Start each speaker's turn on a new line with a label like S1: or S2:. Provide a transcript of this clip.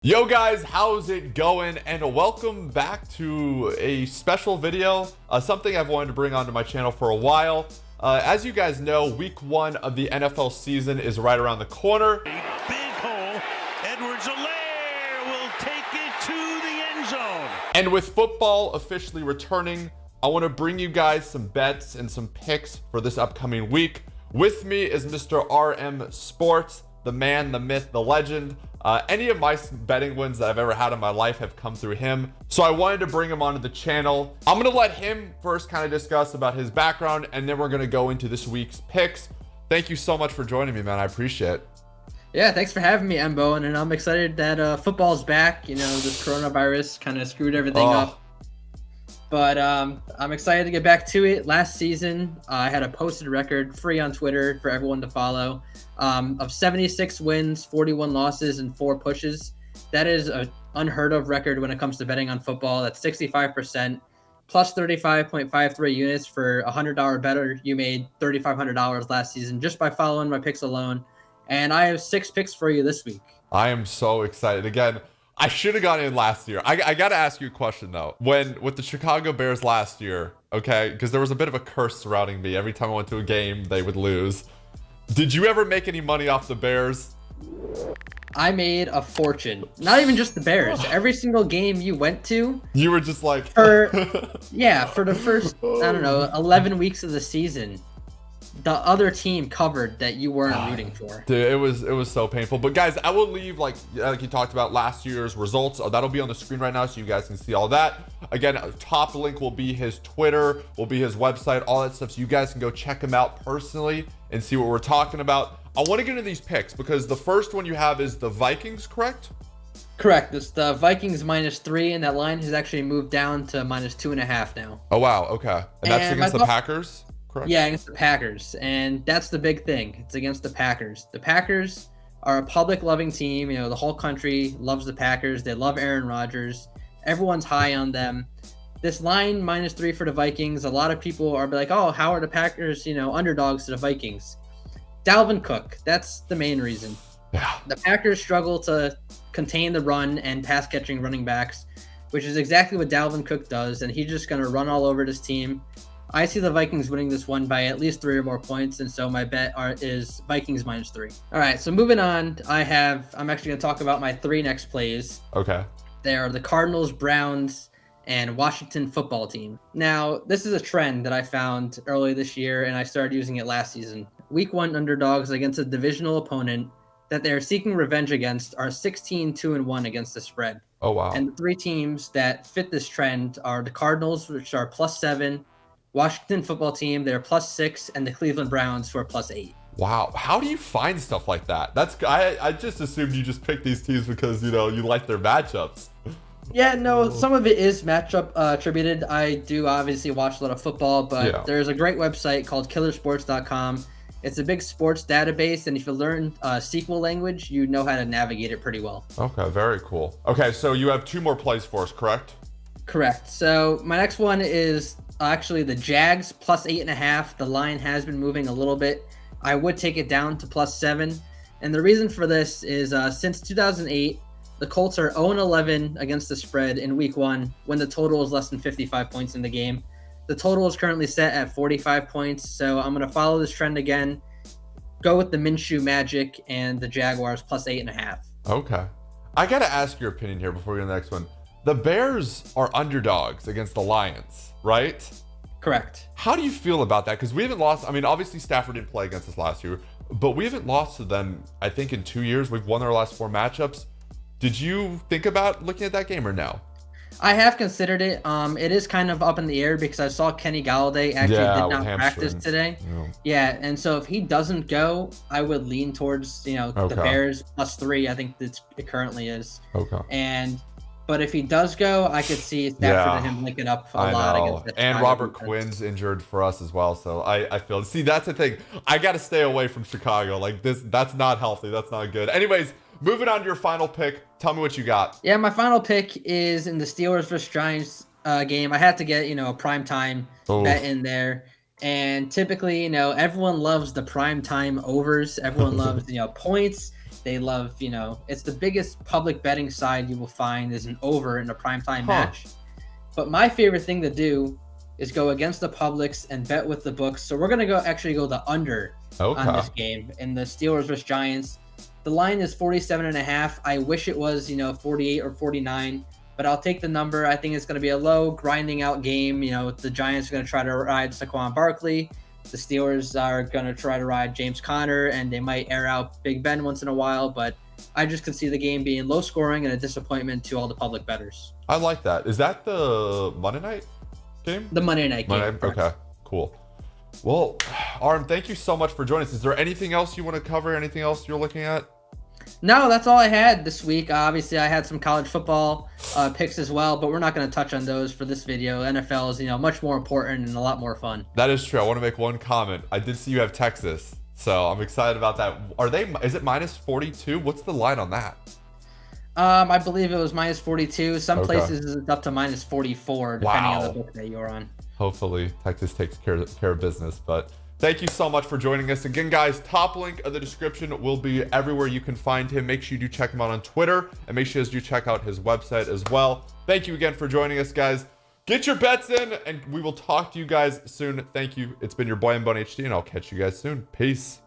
S1: Yo guys, how's it going? And welcome back to a special video, something I've wanted to bring onto my channel for a while. As you guys know, week 1 of the NFL season is right around the corner.
S2: Big hole. Edwards-Helaire will take it to the end zone.
S1: And with football officially returning, I want to bring you guys some bets and some picks for this upcoming week. With me is Mr. RM Sports, the man, the myth, the legend. Any of my betting wins that I've ever had in my life have come through him. So I wanted to bring him onto the channel. I'm going to let him first kind of discuss about his background, and then we're going to go into this week's picks. Thank you so much for joining me, man. I appreciate it.
S3: Yeah, thanks for having me, Embo. And I'm excited that football's back. You know, this coronavirus kind of screwed everything up. But I'm excited to get back to it. Last season, I had a posted record free on Twitter for everyone to follow of 76 wins, 41 losses, and 4 pushes. That is an unheard of record when it comes to betting on football. That's 65%, plus 35.53 units for a $100 better. You made $3,500 last season just by following my picks alone. And I have 6 picks for you this week.
S1: I am so excited. Again, I should have gone in last year. I got to ask you a question, though. With the Chicago Bears last year, okay, because there was a bit of a curse surrounding me. Every time I went to a game, they would lose. Did you ever make any money off the Bears?
S3: I made a fortune. Not even just the Bears. Every single game you went to.
S1: You were just like...
S3: for the first, I don't know, 11 weeks of the season, the other team covered that you weren't rooting for.
S1: Dude, it was so painful. But guys, I will leave like you talked about last year's results. That'll be on the screen right now so you guys can see all that. Again, top link will be his Twitter, will be his website, all that stuff, so you guys can go check him out personally and see what we're talking about. I want to get into these picks because the first one you have is the Vikings, correct?
S3: Correct. It's the Vikings -3, and that line has actually moved down to -2.5 now.
S1: Oh wow, okay. And that's against the Packers? Correct.
S3: Yeah, against the Packers. And that's the big thing. It's against the Packers. The Packers are a public-loving team. You know, the whole country loves the Packers. They love Aaron Rodgers. Everyone's high on them. This line, -3 for the Vikings, a lot of people are like, oh, how are the Packers, underdogs to the Vikings? Dalvin Cook, that's the main reason.
S1: Yeah.
S3: The Packers struggle to contain the run and pass-catching running backs, which is exactly what Dalvin Cook does, and he's just going to run all over this team. I see the Vikings winning this one by at least 3 or more points, and so my bet is Vikings -3. All right, so moving on, I'm actually going to talk about my 3 next plays.
S1: Okay.
S3: They are the Cardinals, Browns, and Washington football team. Now, this is a trend that I found early this year, and I started using it last season. Week 1 underdogs against a divisional opponent that they're seeking revenge against are 16-2-1 against the spread.
S1: Oh, wow.
S3: And the 3 teams that fit this trend are the Cardinals, which are +7, Washington football team, they're +6, and the Cleveland Browns, who are +8.
S1: Wow. How do you find stuff like that? I just assumed you just picked these teams because, you like their matchups.
S3: Yeah, no, some of it is matchup attributed. I do obviously watch a lot of football, but there's a great website called killersports.com. It's a big sports database, and if you learn SQL language, you know how to navigate it pretty well.
S1: Okay, very cool. Okay, so you have 2 more plays for us, correct?
S3: Correct. So my next one is actually the Jags +8.5. The line has been moving a little bit. I would take it down to +7. And the reason for this is since 2008, the Colts are 0-11 against the spread in week 1 when the total is less than 55 points in the game. The total is currently set at 45 points. So I'm going to follow this trend again, go with the Minshew magic and the Jaguars +8.5.
S1: Okay. I got to ask your opinion here before we go to the next one. The Bears are underdogs against the Lions, right?
S3: Correct.
S1: How do you feel about that? Because we haven't lost. I mean, obviously Stafford didn't play against us last year, but we haven't lost to them, I think, in 2 years. We've won our last 4 matchups. Did you think about looking at that game or no?
S3: I have considered it. It is kind of up in the air because I saw Kenny Galladay actually did not practice today. Yeah, and so if he doesn't go, I would lean towards, the Bears +3. I think that it currently is.
S1: Okay.
S3: But if he does go, I could see Stafford and him linking up a lot against the
S1: And
S3: Chicago
S1: Robert
S3: defense.
S1: Quinn's injured for us as well, so I feel. See, that's the thing. I got to stay away from Chicago. Like this, that's not healthy. That's not good. Anyways, moving on to your final pick. Tell me what you got.
S3: Yeah, my final pick is in the Steelers versus Giants game. I had to get a prime time bet in there. And typically, everyone loves the prime time overs. Everyone loves points. They love, it's the biggest public betting side you will find is an over in a primetime match. But my favorite thing to do is go against the publics and bet with the books. So we're going to actually go the under on this game in the Steelers versus Giants. The line is 47.5. I wish it was, 48 or 49, but I'll take the number. I think it's going to be a low grinding out game. The Giants are going to try to ride Saquon Barkley. The Steelers are going to try to ride James Conner, and they might air out Big Ben once in a while, but I just could see the game being low scoring and a disappointment to all the public bettors.
S1: I like that. Is that the Monday night game?
S3: The Monday night game.
S1: Okay, cool. Well, Arm, thank you so much for joining us. Is there anything else you want to cover? Anything else you're looking at?
S3: No, that's all I had this week. Obviously, I had some college football picks as well, but we're not going to touch on those for this video. NFL is, much more important and a lot more fun.
S1: That is true. I want to make one comment. I did see you have Texas, so I'm excited about that. Is it minus 42? What's the line on that?
S3: I believe it was minus 42. Some places it's up to minus 44, depending on the book that you're on.
S1: Hopefully, Texas takes care of business, but thank you so much for joining us. Again, guys, top link of the description will be everywhere you can find him. Make sure you do check him out on Twitter, and make sure you do check out his website as well. Thank you again for joining us, guys. Get your bets in, and we will talk to you guys soon. Thank you. It's been your boy, MBoneHD, and I'll catch you guys soon. Peace.